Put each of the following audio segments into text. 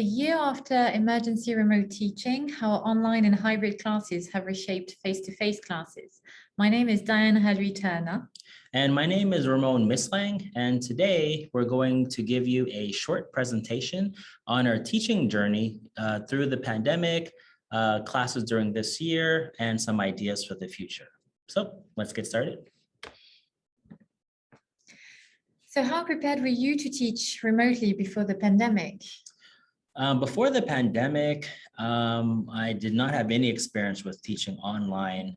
A year after emergency remote teaching, how online and hybrid classes have reshaped face-to-face classes. My name is Diane Turner. And my name is Ramon Mislang, and today we're going to give you a short presentation on our teaching journey through the pandemic, classes during this year, and some ideas for the future. So let's get started. So how prepared were you to teach remotely before the pandemic? Before the pandemic, I did not have any experience with teaching online,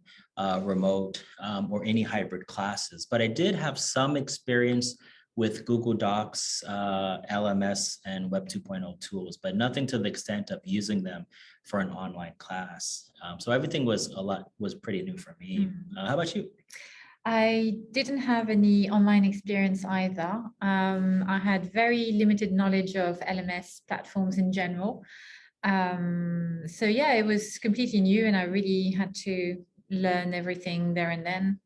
remote, or any hybrid classes, but I did have some experience with Google Docs, LMS, and Web 2.0 tools, but nothing to the extent of using them for an online class. So everything was pretty new for me. How about you? I didn't have any online experience either. I had very limited knowledge of LMS platforms in general. So yeah, it was completely new and I really had to learn everything there and then.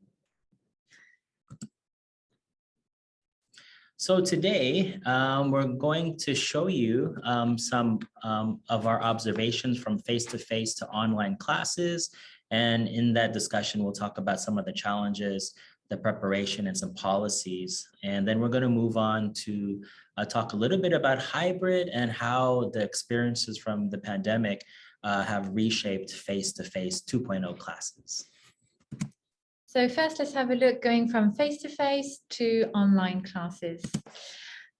So today, we're going to show you some of our observations from face-to-face to online classes. And in that discussion, we'll talk about some of the challenges, the preparation, and some policies. And then we're going to move on to talk a little bit about hybrid and how the experiences from the pandemic have reshaped face-to-face 2.0 classes. So first, let's have a look going from face-to-face to online classes.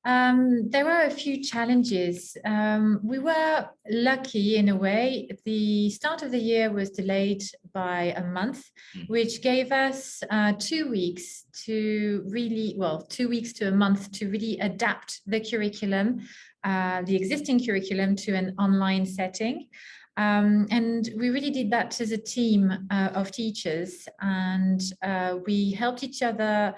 There were a few challenges. We were lucky in a way. The start of the year was delayed by a month, which gave us 2 weeks to really, 2 weeks to a month to really adapt the curriculum, the existing curriculum to an online setting. And we really did that as a team of teachers, and we helped each other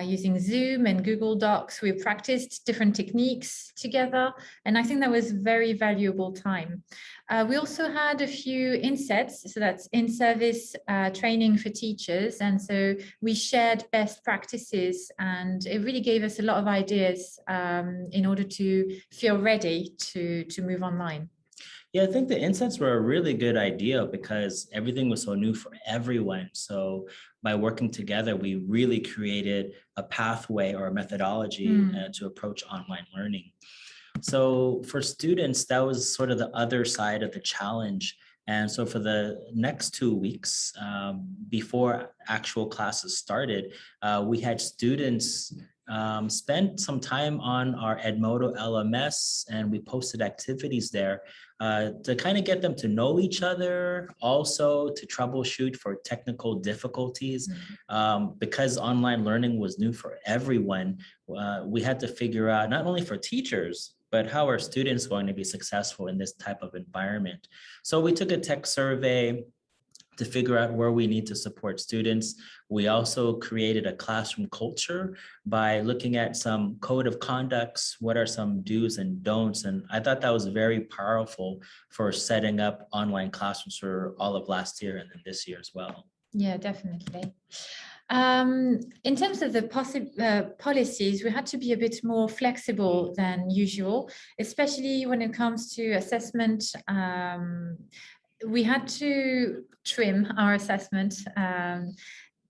using Zoom and Google Docs. We practiced different techniques together, and I think that was very valuable time. We also had a few insets, so that's in-service training for teachers, and so we shared best practices, and it really gave us a lot of ideas in order to feel ready to move online. Yeah, I think the insets were a really good idea because everything was so new for everyone. So by working together, we really created a pathway or a methodology to approach online learning. So for students, that was sort of the other side of the challenge. And so for the next 2 weeks, before actual classes started, we had students spend some time on our Edmodo LMS, and we posted activities there to kind of get them to know each other, also to troubleshoot for technical difficulties. Because online learning was new for everyone, we had to figure out, not only for teachers, but how are students going to be successful in this type of environment? So we took a tech survey to figure out where we need to support students. We also created a classroom culture by looking at some code of conducts, what are some do's and don'ts. And I thought that was very powerful for setting up online classrooms for all of last year and then this year as well. Yeah, definitely. In terms of the policies, we had to be a bit more flexible than usual, especially when it comes to assessment. We had to trim our assessment.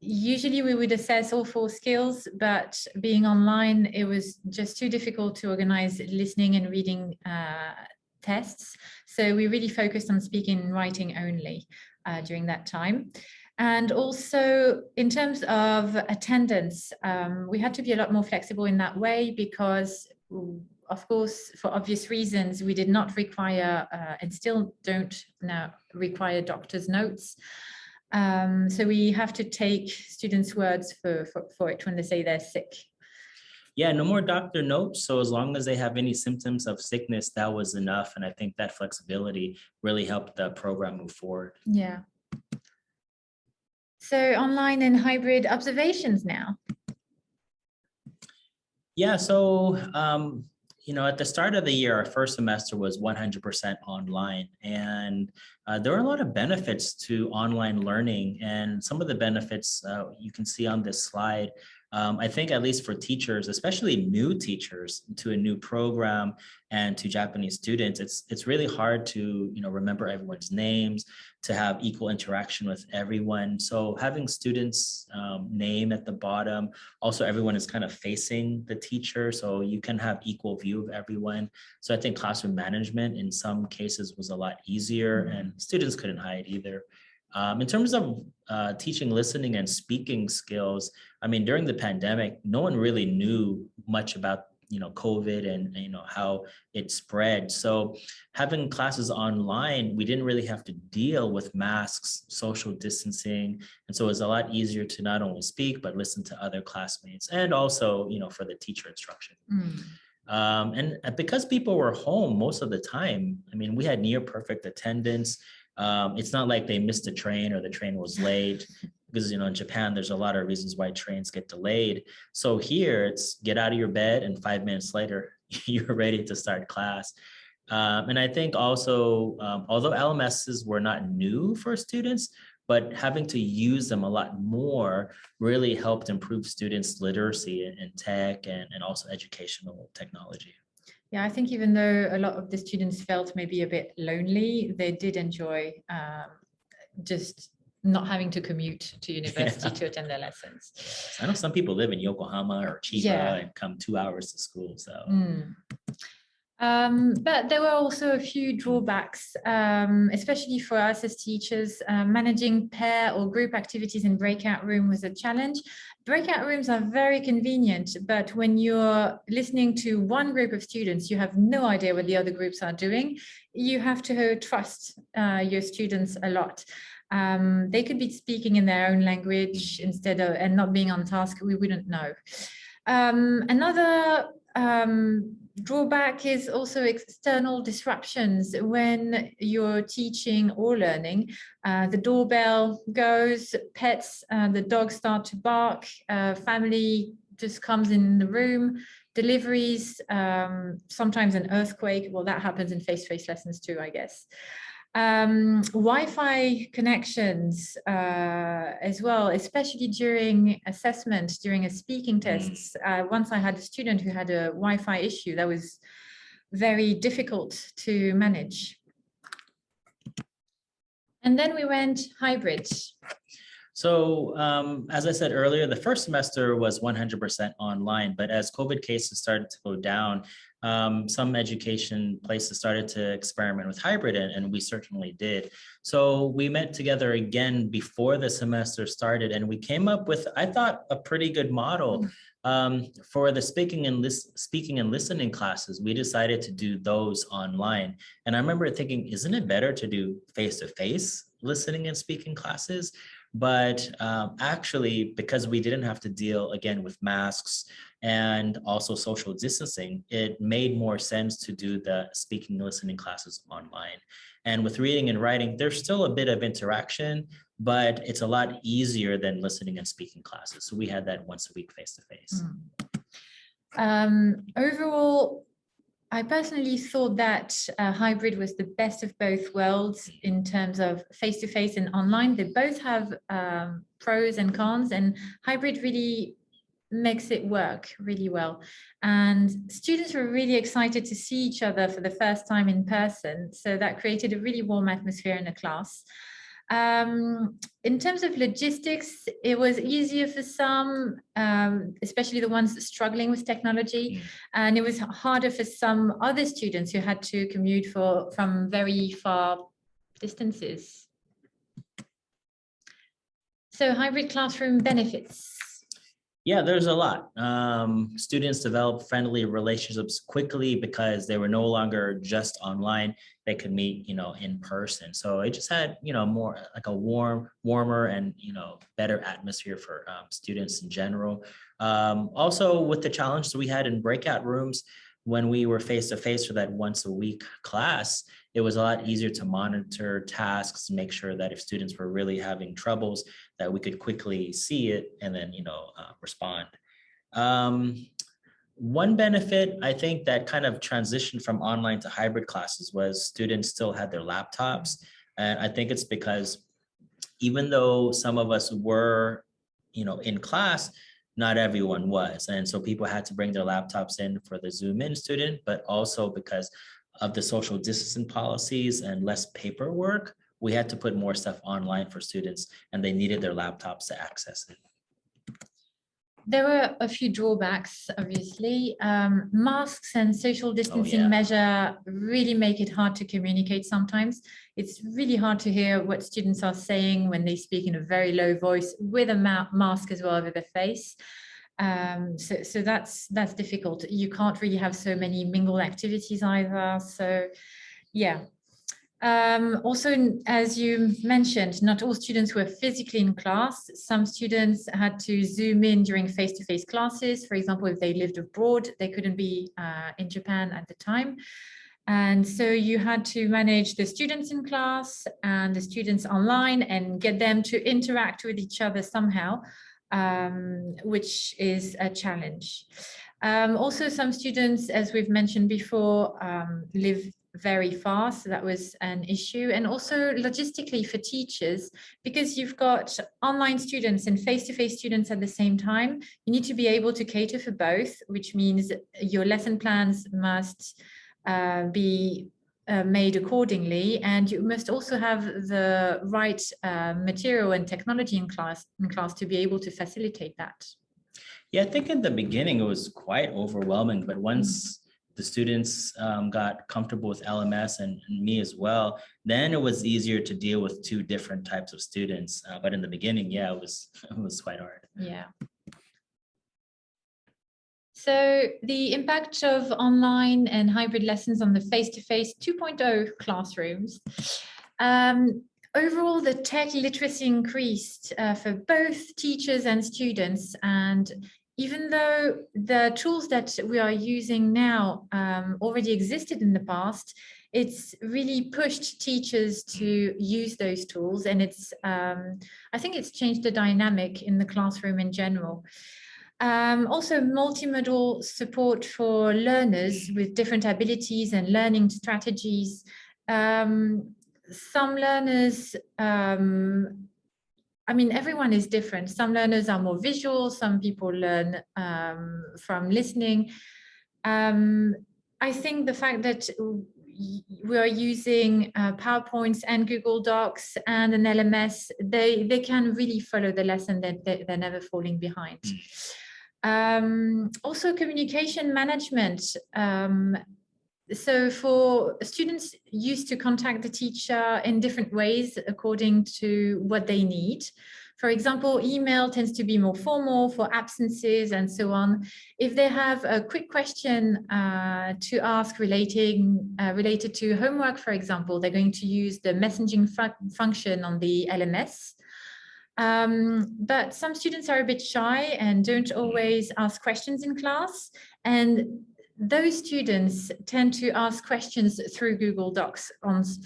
Usually we would assess all 4 skills, but being online, it was just too difficult to organize listening and reading tests. So we really focused on speaking and writing only during that time. And also in terms of attendance, we had to be a lot more flexible in that way because, of course, for obvious reasons, we did not require and still don't now require doctor's notes. So we have to take students' words for it when they say they're sick. Yeah, no more doctor notes. So as long as they have any symptoms of sickness, that was enough. And I think that flexibility really helped the program move forward. Yeah. So online and hybrid observations now. Yeah, so at the start of the year, our first semester was 100% online, and there were a lot of benefits to online learning. And some of the benefits you can see on this slide. I think at least for teachers, especially new teachers to a new program and to Japanese students, it's really hard to, remember everyone's names, to have equal interaction with everyone. So having students' name at the bottom, also everyone is kind of facing the teacher, so you can have equal view of everyone. So I think classroom management in some cases was a lot easier, and students couldn't hide either. In terms of teaching listening and speaking skills, I mean, during the pandemic, no one really knew much about, COVID and, how it spread. So having classes online, we didn't really have to deal with masks, social distancing. And so it was a lot easier to not only speak, but listen to other classmates, and also, for the teacher instruction. And because people were home most of the time, I mean, we had near perfect attendance. It's not like they missed a train or the train was late, because, in Japan, there's a lot of reasons why trains get delayed. So here it's get out of your bed and 5 minutes later, you're ready to start class. And I think also, although LMSs were not new for students, but having to use them a lot more really helped improve students' literacy in tech and also educational technology. Yeah, I think even though a lot of the students felt maybe a bit lonely, they did enjoy just not having to commute to university to attend their lessons. I know some people live in Yokohama or Chiba and come 2 hours to school. So. But there were also a few drawbacks, especially for us as teachers. Managing pair or group activities in breakout room was a challenge. Breakout rooms are very convenient, but when you're listening to one group of students, you have no idea what the other groups are doing. You have to trust your students a lot. They could be speaking in their own language instead of, and not being on task, we wouldn't know. Another drawback is also external disruptions. When you're teaching or learning, the doorbell goes, pets, the dogs start to bark, family just comes in the room, deliveries, sometimes an earthquake. Well, that happens in face-to-face lessons too, I guess. Wi-Fi connections as well, especially during assessment, during a speaking tests. Once I had a student who had a Wi-Fi issue that was very difficult to manage. And then we went hybrid. So as I said earlier, the first semester was 100% online, but as COVID cases started to go down, some education places started to experiment with hybrid, and we certainly did. So we met together again before the semester started, and we came up with, I thought, a pretty good model. For the speaking and listening classes, we decided to do those online. And I remember thinking, isn't it better to do face-to-face listening and speaking classes? But actually, because we didn't have to deal again with masks and also social distancing, it made more sense to do the speaking and listening classes online. And with reading and writing, there's still a bit of interaction, but it's a lot easier than listening and speaking classes. So we had that once a week face-to-face. Overall, I personally thought that hybrid was the best of both worlds in terms of face-to-face and online. They both have pros and cons, and hybrid really makes it work really well. And students were really excited to see each other for the first time in person. So that created a really warm atmosphere in the class. In terms of logistics, it was easier for some, especially the ones struggling with technology, and it was harder for some other students who had to commute from very far distances. So hybrid classroom benefits. Yeah, there's a lot. Students developed friendly relationships quickly because they were no longer just online. They could meet, in person. So it just had, more like a warmer and, better atmosphere for students in general. Also with the challenges we had in breakout rooms, when we were face-to-face for that once a week class, it was a lot easier to monitor tasks, make sure that if students were really having troubles, that we could quickly see it and then, respond. One benefit, I think, that kind of transitioned from online to hybrid classes was students still had their laptops. And I think it's because even though some of us were, in class, not everyone was. And so people had to bring their laptops in for the Zoom in student, but also because of the social distancing policies and less paperwork, we had to put more stuff online for students, and they needed their laptops to access it. There were a few drawbacks, obviously. Masks and social distancing measure really make it hard to communicate sometimes. It's really hard to hear what students are saying when they speak in a very low voice with a mask as well over their face. So that's difficult. You can't really have so many mingle activities either. So yeah. Also, as you mentioned, not all students were physically in class. Some students had to Zoom in during face-to-face classes. For example, if they lived abroad, they couldn't be in Japan at the time. And so you had to manage the students in class and the students online and get them to interact with each other somehow, which is a challenge. Also, some students, as we've mentioned before, live very far, so that was an issue. And also logistically for teachers, because you've got online students and face-to-face students at the same time, you need to be able to cater for both, which means your lesson plans must be made accordingly, and you must also have the right material and technology in class to be able to facilitate that. Yeah, I think in the beginning it was quite overwhelming, but once the students got comfortable with LMS and me as well, then it was easier to deal with two different types of students. But in the beginning, yeah, it was quite hard. Yeah. So the impact of online and hybrid lessons on the face-to-face 2.0 classrooms. Overall, the tech literacy increased for both teachers and students. And even though the tools that we are using now already existed in the past, it's really pushed teachers to use those tools. And it's, I think it's changed the dynamic in the classroom in general. Also, multimodal support for learners with different abilities and learning strategies. Some learners, I mean, everyone is different. Some learners are more visual, some people learn from listening. I think the fact that we are using PowerPoints and Google Docs and an LMS, they can really follow the lesson, that they're never falling behind. Also, communication management. So for students used to contact the teacher in different ways according to what they need. For example, email tends to be more formal for absences and so on. If they have a quick question to ask related to homework, for example, they're going to use the messaging function on the LMS. But some students are a bit shy and don't always ask questions in class. And those students tend to ask questions through Google Docs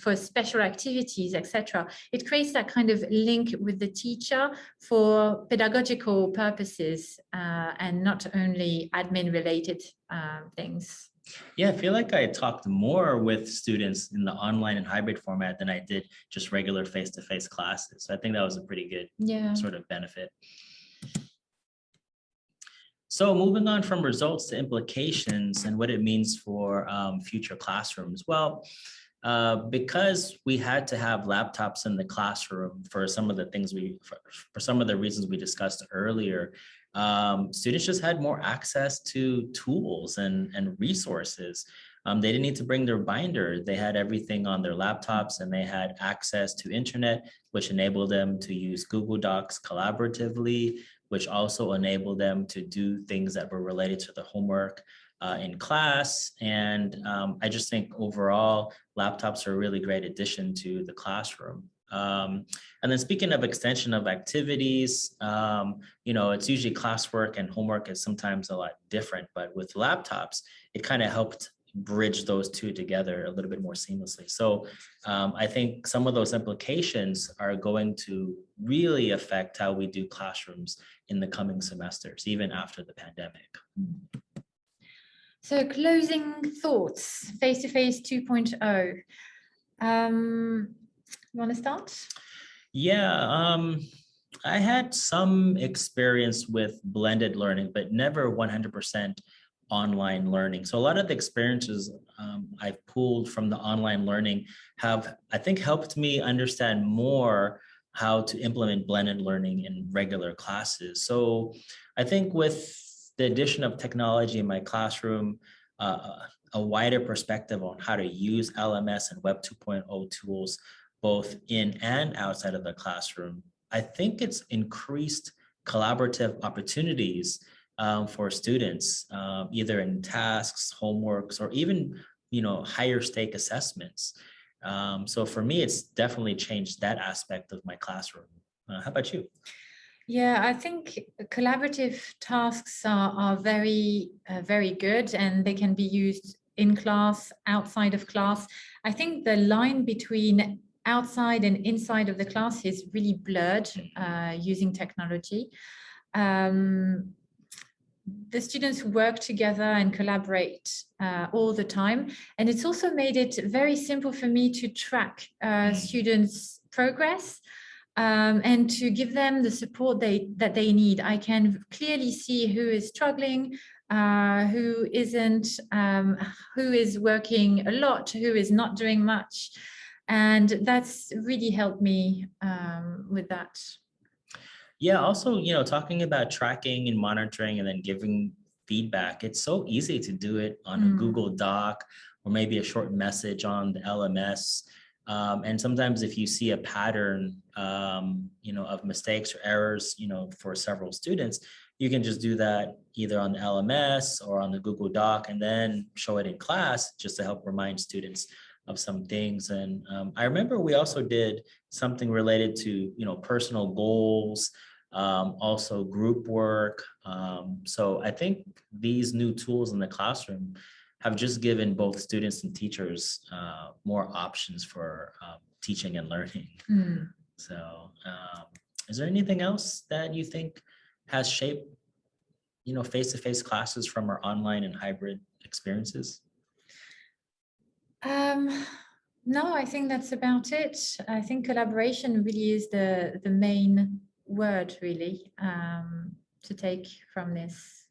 for special activities, etc. It creates that kind of link with the teacher for pedagogical purposes and not only admin-related things. Yeah, I feel like I talked more with students in the online and hybrid format than I did just regular face-to-face classes. So I think that was a pretty good sort of benefit. So moving on from results to implications and what it means for future classrooms. Well, because we had to have laptops in the classroom for some of the things for some of the reasons we discussed earlier, students just had more access to tools and resources. They didn't need to bring their binder. They had everything on their laptops, and they had access to internet, which enabled them to use Google Docs collaboratively, which also enabled them to do things that were related to the homework in class. And I just think overall, laptops are a really great addition to the classroom. And then speaking of extension of activities, it's usually classwork and homework is sometimes a lot different, but with laptops, it kind of helped bridge those two together a little bit more seamlessly. So I think some of those implications are going to really affect how we do classrooms in the coming semesters, even after the pandemic. So closing thoughts, face-to-face 2.0. You want to start? Yeah, I had some experience with blended learning, but never 100% online learning. So a lot of the experiences I've pulled from the online learning have, I think, helped me understand more how to implement blended learning in regular classes. So I think with the addition of technology in my classroom, a wider perspective on how to use LMS and Web 2.0 tools, both in and outside of the classroom, I think it's increased collaborative opportunities for students, either in tasks, homeworks, or even higher stake assessments. So for me, it's definitely changed that aspect of my classroom. How about you? Yeah, I think collaborative tasks are very, very good, and they can be used in class, outside of class. I think the line between outside and inside of the class is really blurred using technology. The students work together and collaborate all the time. And it's also made it very simple for me to track students' progress and to give them the support that they need. I can clearly see who is struggling, who isn't, who is working a lot, who is not doing much. And that's really helped me with that. Yeah, also, talking about tracking and monitoring and then giving feedback, it's so easy to do it on a Google Doc or maybe a short message on the LMS. And sometimes if you see a pattern, of mistakes or errors, for several students, you can just do that either on the LMS or on the Google Doc and then show it in class just to help remind students of some things. And I remember we also did something related to, personal goals, also group work. So I think these new tools in the classroom have just given both students and teachers more options for teaching and learning. So is there anything else that you think has shaped, face-to-face classes from our online and hybrid experiences? No, I think that's about it. I think collaboration really is the main word, really, to take from this.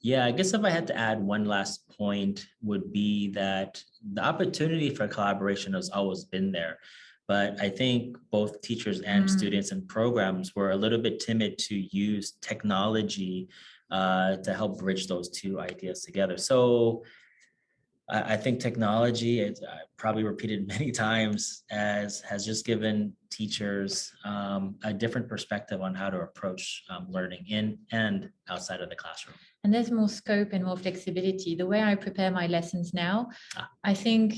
Yeah, I guess if I had to add one last point would be that the opportunity for collaboration has always been there. But I think both teachers and students and programs were a little bit timid to use technology to help bridge those two ideas together. So I think technology, it's probably repeated many times, has just given teachers a different perspective on how to approach learning in and outside of the classroom. And there's more scope and more flexibility. The way I prepare my lessons now, I think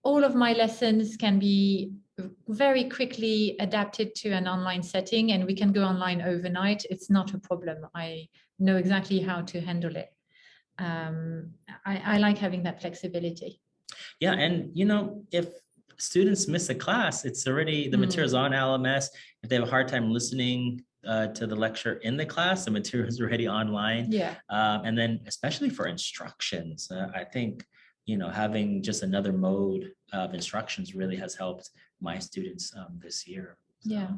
all of my lessons can be very quickly adapted to an online setting, and we can go online overnight. It's not a problem. I know exactly how to handle it. I like having that flexibility. Yeah, and if students miss a class, it's already the material's on LMS. If they have a hard time listening to the lecture in the class, the material is already online. Yeah. And then especially for instructions, I think having just another mode of instructions really has helped my students this year. Yeah.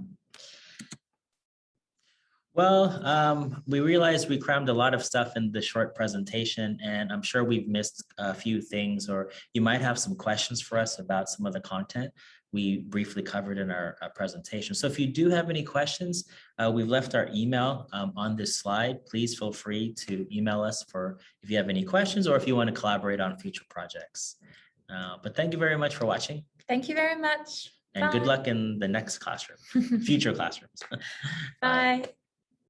Well, we realized we crammed a lot of stuff in the short presentation, and I'm sure we've missed a few things, or you might have some questions for us about some of the content we briefly covered in our presentation. So if you do have any questions, we've left our email on this slide. Please feel free to email us if you have any questions or if you want to collaborate on future projects. But thank you very much for watching. Thank you very much. And good luck in the next classroom, future classrooms. Bye.